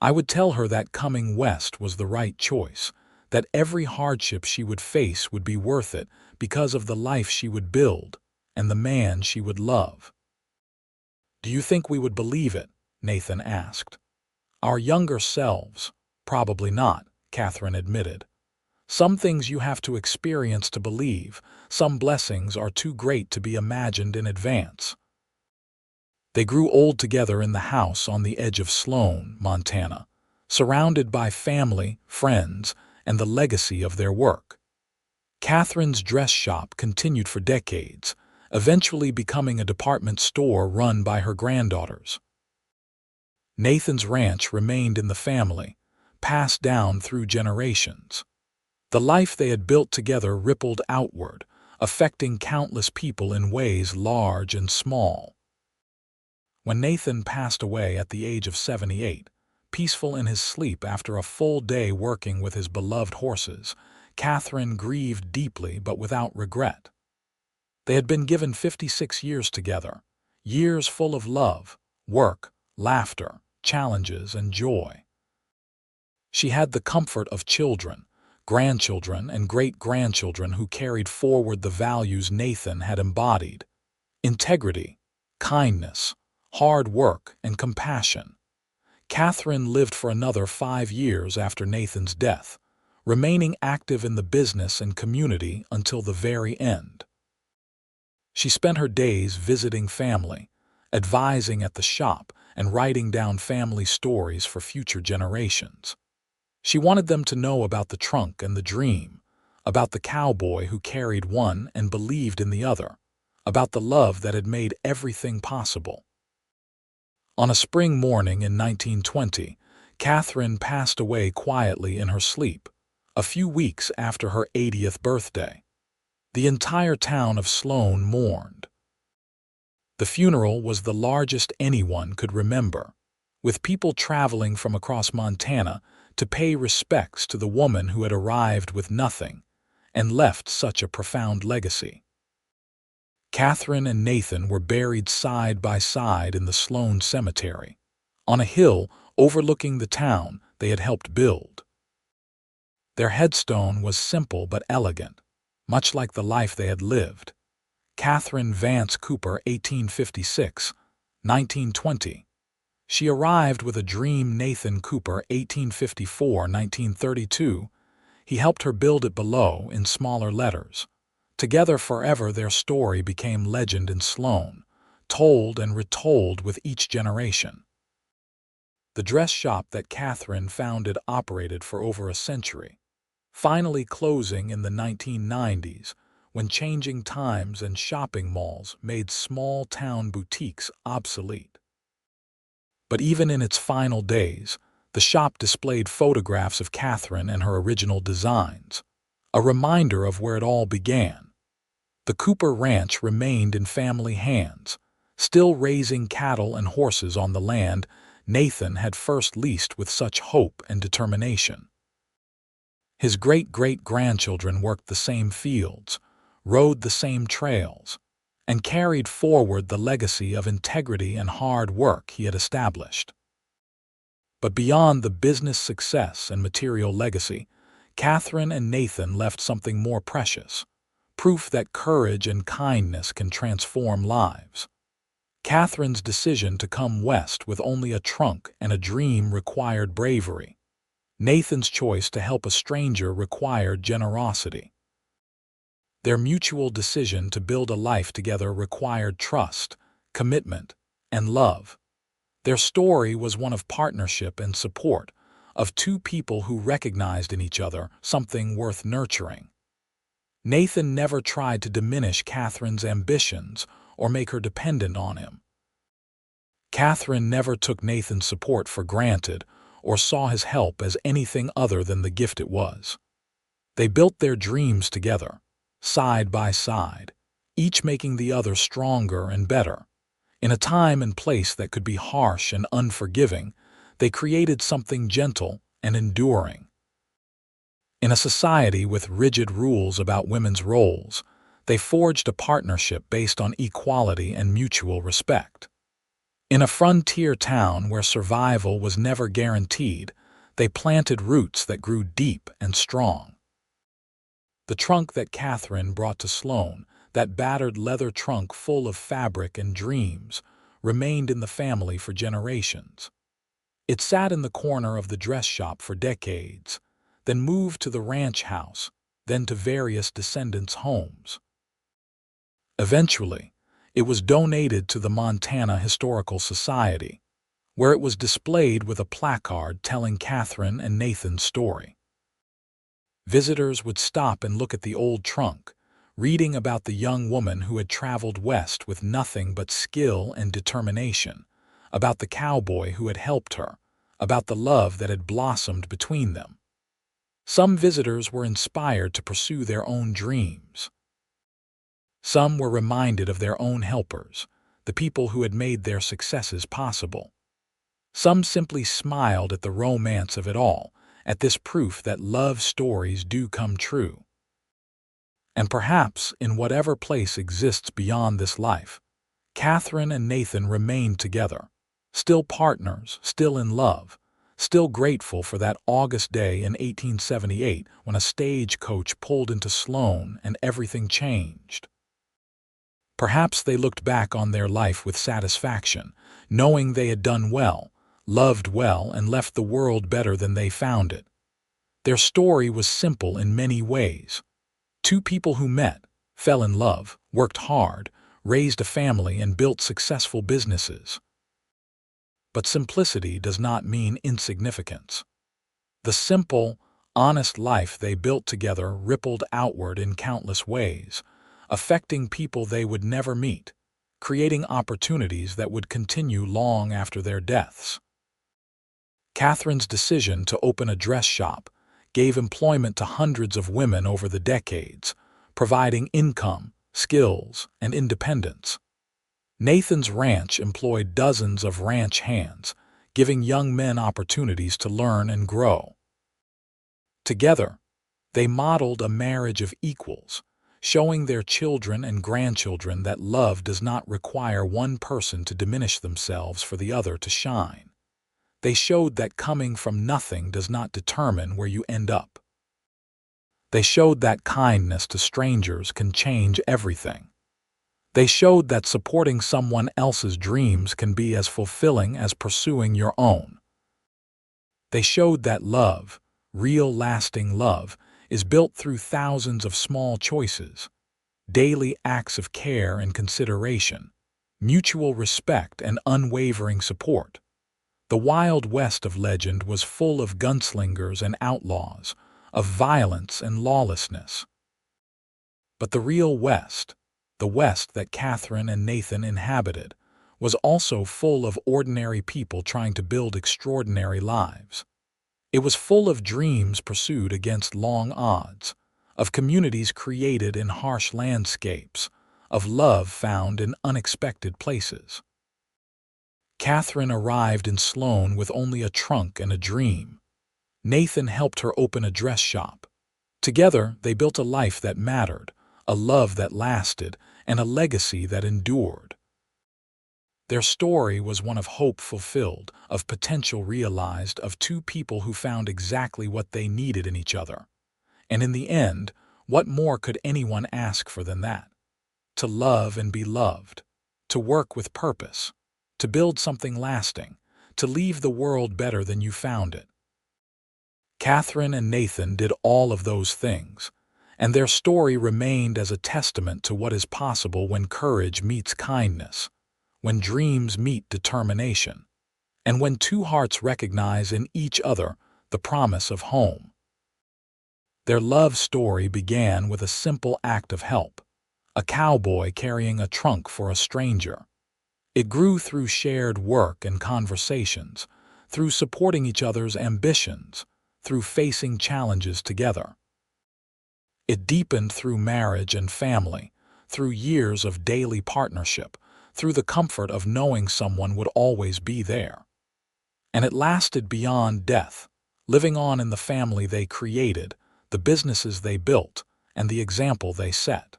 I would tell her that coming west was the right choice, that every hardship she would face would be worth it because of the life she would build and the man she would love." "Do you think we would believe it?" Nathan asked. "Our younger selves? Probably not," Katherine admitted. "Some things you have to experience to believe. Some blessings are too great to be imagined in advance." They grew old together in the house on the edge of Sloan, Montana, surrounded by family, friends, and the legacy of their work. Katherine's dress shop continued for decades, eventually becoming a department store run by her granddaughters. Nathan's ranch remained in the family, passed down through generations. The life they had built together rippled outward, affecting countless people in ways large and small. When Nathan passed away at the age of 78, peaceful in his sleep after a full day working with his beloved horses, Katherine grieved deeply but without regret. They had been given 56 years together, years full of love, work, laughter, challenges, and joy. She had the comfort of children, grandchildren, and great-grandchildren who carried forward the values Nathan had embodied: integrity, kindness, hard work, and compassion. Katherine lived for another 5 years after Nathan's death, remaining active in the business and community until the very end. She spent her days visiting family, advising at the shop, and writing down family stories for future generations. She wanted them to know about the trunk and the dream, about the cowboy who carried one and believed in the other, about the love that had made everything possible. On a spring morning in 1920, Katherine passed away quietly in her sleep, a few weeks after her 80th birthday. The entire town of Sloan mourned. The funeral was the largest anyone could remember, with people traveling from across Montana to pay respects to the woman who had arrived with nothing and left such a profound legacy. Katherine and Nathan were buried side by side in the Sloan Cemetery, on a hill overlooking the town they had helped build. Their headstone was simple but elegant, much like the life they had lived. Katherine Vance Cooper, 1856, 1920. She arrived with a dream. Nathan Cooper, 1854, 1932. He helped her build it below in smaller letters. Together forever, their story became legend in Sloan, told and retold with each generation. The dress shop that Katherine founded operated for over a century, finally closing in the 1990s when changing times and shopping malls made small-town boutiques obsolete. But even in its final days, the shop displayed photographs of Katherine and her original designs, a reminder of where it all began. The Cooper Ranch remained in family hands, still raising cattle and horses on the land Nathan had first leased with such hope and determination. His great-great-grandchildren worked the same fields, rode the same trails, and carried forward the legacy of integrity and hard work he had established. But beyond the business success and material legacy, Katherine and Nathan left something more precious: proof that courage and kindness can transform lives. Katherine's decision to come west with only a trunk and a dream required bravery. Nathan's choice to help a stranger required generosity. Their mutual decision to build a life together required trust, commitment, and love. Their story was one of partnership and support, of two people who recognized in each other something worth nurturing. Nathan never tried to diminish Katherine's ambitions or make her dependent on him. Katherine never took Nathan's support for granted or saw his help as anything other than the gift it was. They built their dreams together, side by side, each making the other stronger and better. In a time and place that could be harsh and unforgiving, they created something gentle and enduring. In a society with rigid rules about women's roles, they forged a partnership based on equality and mutual respect. In a frontier town where survival was never guaranteed, they planted roots that grew deep and strong. The trunk that Katherine brought to Sloan, that battered leather trunk full of fabric and dreams, remained in the family for generations. It sat in the corner of the dress shop for decades, then moved to the ranch house, then to various descendants' homes. Eventually, it was donated to the Montana Historical Society, where it was displayed with a placard telling Katherine and Nathan's story. Visitors would stop and look at the old trunk, reading about the young woman who had traveled west with nothing but skill and determination, about the cowboy who had helped her, about the love that had blossomed between them. Some visitors were inspired to pursue their own dreams. Some were reminded of their own helpers, the people who had made their successes possible. Some simply smiled at the romance of it all, at this proof that love stories do come true. And perhaps in whatever place exists beyond this life, Katherine and Nathan remained together, still partners, still in love, still grateful for that August day in 1878 when a stagecoach pulled into Sloan and everything changed. Perhaps they looked back on their life with satisfaction, knowing they had done well, loved well, and left the world better than they found it. Their story was simple in many ways. Two people who met, fell in love, worked hard, raised a family, and built successful businesses. But simplicity does not mean insignificance. The simple, honest life they built together rippled outward in countless ways, affecting people they would never meet, creating opportunities that would continue long after their deaths. Katherine's decision to open a dress shop gave employment to hundreds of women over the decades, providing income, skills, and independence. Nathan's ranch employed dozens of ranch hands, giving young men opportunities to learn and grow. Together, they modeled a marriage of equals, showing their children and grandchildren that love does not require one person to diminish themselves for the other to shine. They showed that coming from nothing does not determine where you end up. They showed that kindness to strangers can change everything. They showed that supporting someone else's dreams can be as fulfilling as pursuing your own. They showed that love, real lasting love, is built through thousands of small choices, daily acts of care and consideration, mutual respect and unwavering support. The Wild West of legend was full of gunslingers and outlaws, of violence and lawlessness. But the real West, the West that Katherine and Nathan inhabited, was also full of ordinary people trying to build extraordinary lives. It was full of dreams pursued against long odds, of communities created in harsh landscapes, of love found in unexpected places. Katherine arrived in Sloan with only a trunk and a dream. Nathan helped her open a dress shop. Together, they built a life that mattered, a love that lasted, and a legacy that endured. Their story was one of hope fulfilled, of potential realized, of two people who found exactly what they needed in each other. And in the end, what more could anyone ask for than that? To love and be loved, to work with purpose, to build something lasting, to leave the world better than you found it. Katherine and Nathan did all of those things, and their story remained as a testament to what is possible when courage meets kindness, when dreams meet determination, and when two hearts recognize in each other the promise of home. Their love story began with a simple act of help, a cowboy carrying a trunk for a stranger. It grew through shared work and conversations, through supporting each other's ambitions, through facing challenges together. It deepened through marriage and family, through years of daily partnership, through the comfort of knowing someone would always be there. And it lasted beyond death, living on in the family they created, the businesses they built, and the example they set.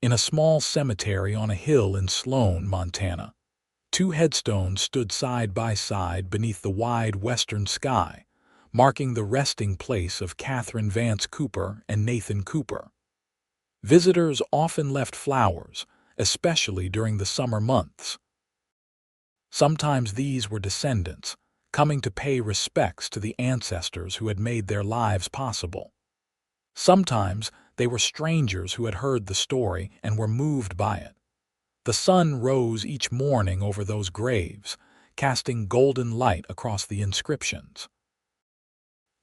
In a small cemetery on a hill in Sloan, Montana, two headstones stood side by side beneath the wide western sky, marking the resting place of Katherine Vance Cooper and Nathan Cooper. Visitors often left flowers, especially during the summer months. Sometimes these were descendants, coming to pay respects to the ancestors who had made their lives possible. Sometimes they were strangers who had heard the story and were moved by it. The sun rose each morning over those graves, casting golden light across the inscriptions.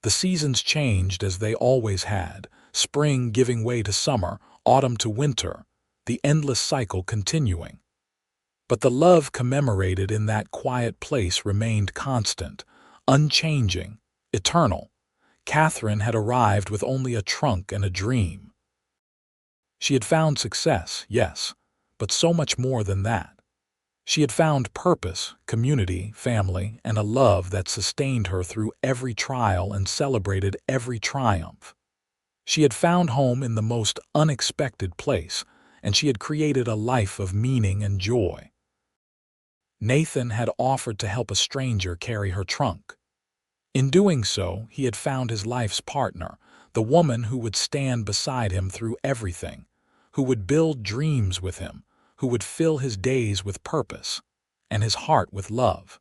The seasons changed as they always had, spring giving way to summer, autumn to winter, the endless cycle continuing. But the love commemorated in that quiet place remained constant, unchanging, eternal. Katherine had arrived with only a trunk and a dream. She had found success, yes, but so much more than that. She had found purpose, community, family, and a love that sustained her through every trial and celebrated every triumph. She had found home in the most unexpected place, and she had created a life of meaning and joy. Nathan had offered to help a stranger carry her trunk. In doing so, he had found his life's partner, the woman who would stand beside him through everything, who would build dreams with him, who would fill his days with purpose, and his heart with love.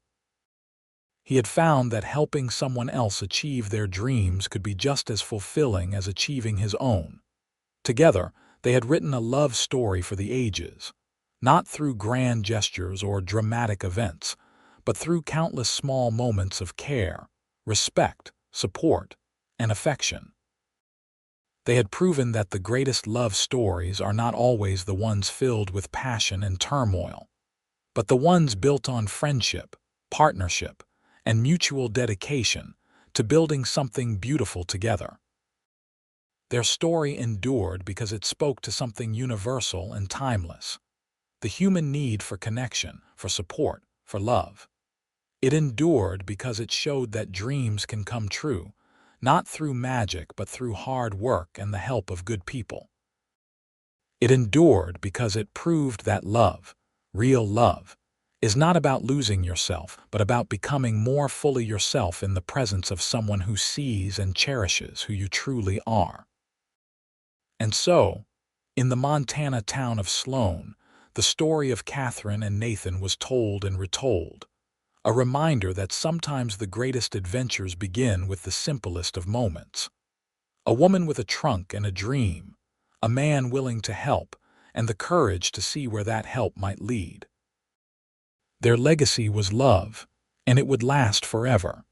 He had found that helping someone else achieve their dreams could be just as fulfilling as achieving his own. Together, they had written a love story for the ages, not through grand gestures or dramatic events, but through countless small moments of care, respect, support, and affection. They had proven that the greatest love stories are not always the ones filled with passion and turmoil, but the ones built on friendship, partnership, and mutual dedication to building something beautiful together. Their story endured because it spoke to something universal and timeless: the human need for connection, for support, for love. It endured because it showed that dreams can come true, not through magic but through hard work and the help of good people. It endured because it proved that love, real love, is not about losing yourself, but about becoming more fully yourself in the presence of someone who sees and cherishes who you truly are. And so, in the Montana town of Sloan, the story of Katherine and Nathan was told and retold, a reminder that sometimes the greatest adventures begin with the simplest of moments. A woman with a trunk and a dream, a man willing to help, and the courage to see where that help might lead. Their legacy was love, and it would last forever.